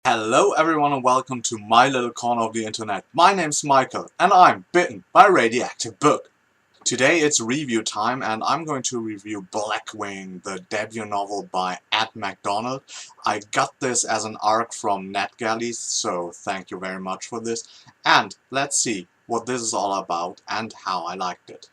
Hello everyone and welcome to my little corner of the internet. My name's Michael and I'm bitten by a radioactive bug. Today it's review time and I'm going to review Blackwing, the debut novel by Ed McDonald. I got this as an ARC from NetGalley, so thank you very much for this. And let's see what this is all about and how I liked it.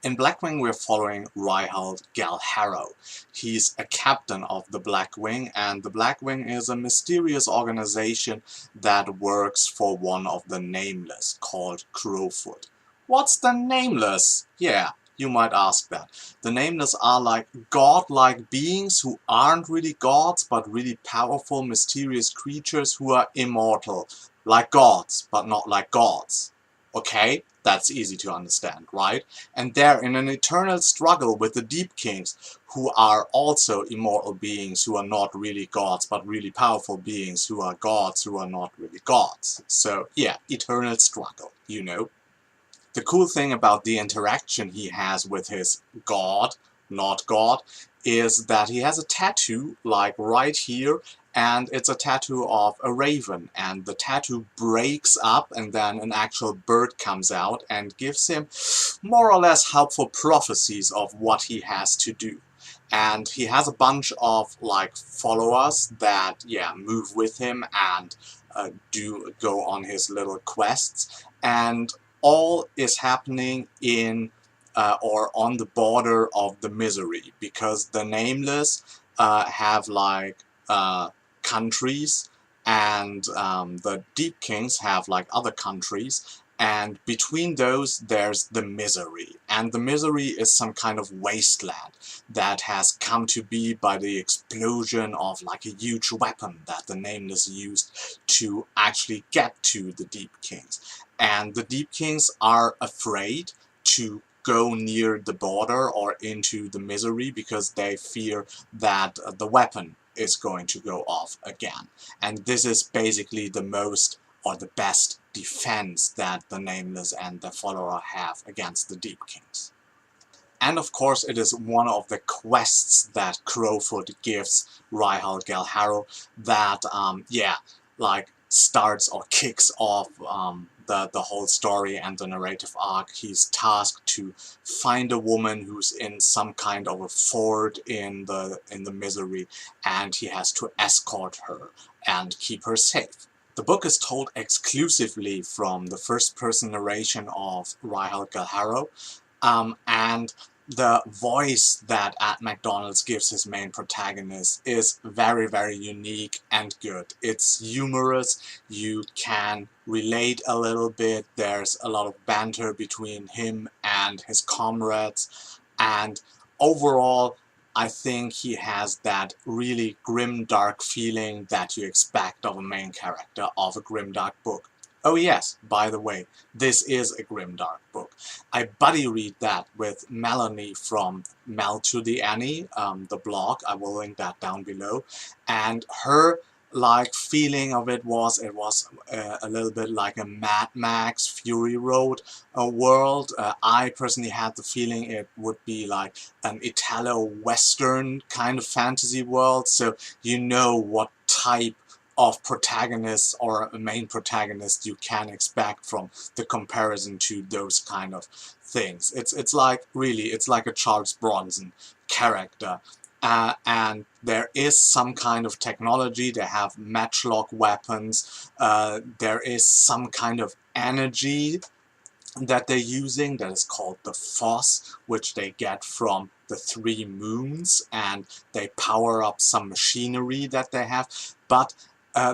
In Blackwing we're following Ryhald Galharrow. He's a captain of the Blackwing, and the Blackwing is a mysterious organization that works for one of the Nameless, called Crowfoot. What's the Nameless? Yeah, you might ask that. The Nameless are like godlike beings who aren't really gods, but really powerful, mysterious creatures who are immortal. Like gods, but not like gods. Okay, that's easy to understand, right? And they're in an eternal struggle with the Deep Kings, who are also immortal beings who are not really gods, but really powerful beings who are gods who are not really gods. So yeah, eternal struggle, you know. The cool thing about the interaction he has with his god, not god, is that he has a tattoo, like right here, and it's a tattoo of a raven, and the tattoo breaks up and then an actual bird comes out and gives him more or less helpful prophecies of what he has to do. And he has a bunch of like followers that move with him and do go on his little quests, and all is happening in or on the border of the misery, because the Nameless have like countries, and the Deep Kings have like other countries, and between those there's the misery, and the misery is some kind of wasteland that has come to be by the explosion of like a huge weapon that the Nameless used to actually get to the Deep Kings. And the Deep Kings are afraid to go near the border or into the misery because they fear that the weapon is going to go off again. And this is basically the most or the best defense that the Nameless and their follower have against the Deep Kings. And of course it is one of the quests that Crowfoot gives Ryhald Galharrow that, like starts or kicks off the whole story and the narrative arc. He's tasked to find a woman who's in some kind of a fort in the misery, and he has to escort her and keep her safe. The book is told exclusively from the first-person narration of Ryhald Galharrow, and the voice that Ed McDonald gives his main protagonist is very, very unique and good. It's humorous, you can relate a little bit, there's a lot of banter between him and his comrades, and overall I think he has that really grim, dark feeling that you expect of a main character of a grim, dark book. Oh yes, by the way, this is a grimdark book. I buddy read that with Melanie from Mel to the Annie, the blog. I will link that down below. And her like feeling of it was a little bit like a Mad Max Fury Road world. I personally had the feeling it would be like an Italo-Western kind of fantasy world. So you know what type of protagonists or a main protagonist you can expect from the comparison to those kind of things. It's like really, it's like a Charles Bronson character. And there is some kind of technology, they have matchlock weapons, there is some kind of energy that they're using that is called the Foss, which they get from the 3 moons, and they power up some machinery that they have, but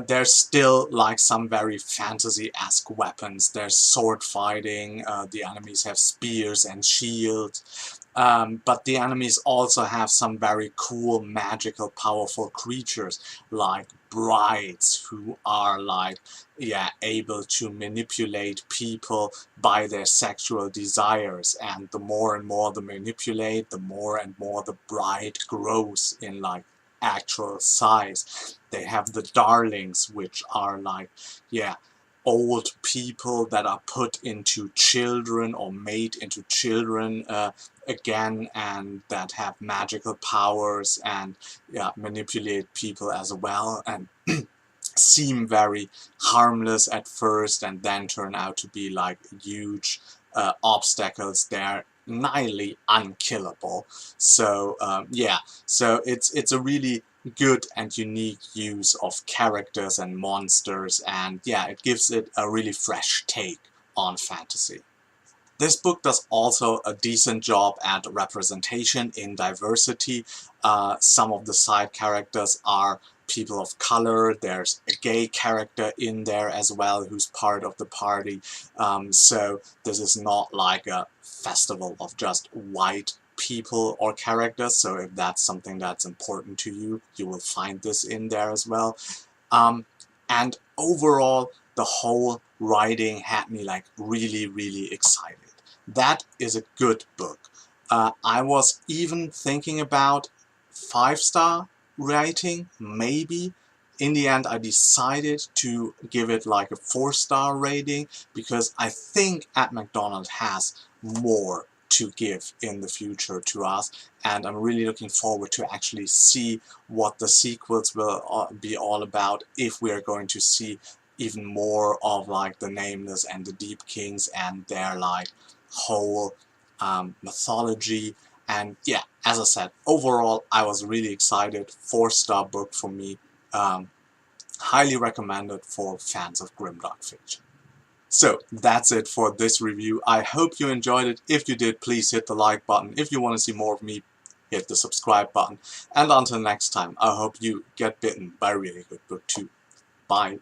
there's still like some very fantasy-esque weapons. There's sword fighting, the enemies have spears and shields, but the enemies also have some very cool, magical, powerful creatures like brides who are like, able to manipulate people by their sexual desires, and the more and more they manipulate, the more and more the bride grows in like actual size. They have the darlings, which are like, old people that are put into children or made into children again, and that have magical powers and manipulate people as well. And seem very harmless at first and then turn out to be like huge obstacles. They're nearly unkillable. So yeah, so it's a really good and unique use of characters and monsters, and yeah, it gives it a really fresh take on fantasy. This book does also a decent job at representation in diversity. Some of the side characters are people of color. There's a gay character in there as well who's part of the party. So this is not like a festival of just white people or characters. So if that's something that's important to you, you will find this in there as well. And overall, the whole writing had me like really excited. That is a good book. I was even thinking about 5-star rating, maybe. In the end, I decided to give it like a 4-star rating because I think Ed McDonald has more to give in the future to us, and I'm really looking forward to actually see what the sequels will be all about, if we are going to see even more of like the Nameless and the Deep Kings and their like whole mythology. And yeah, as I said, overall I was really excited. 4-star book for me. Highly recommended for fans of grimdark fiction. So that's it for this review. I hope you enjoyed it. If you did, please hit the like button. If you want to see more of me, hit the subscribe button. And until next time, I hope you get bitten by a really good book too. Bye.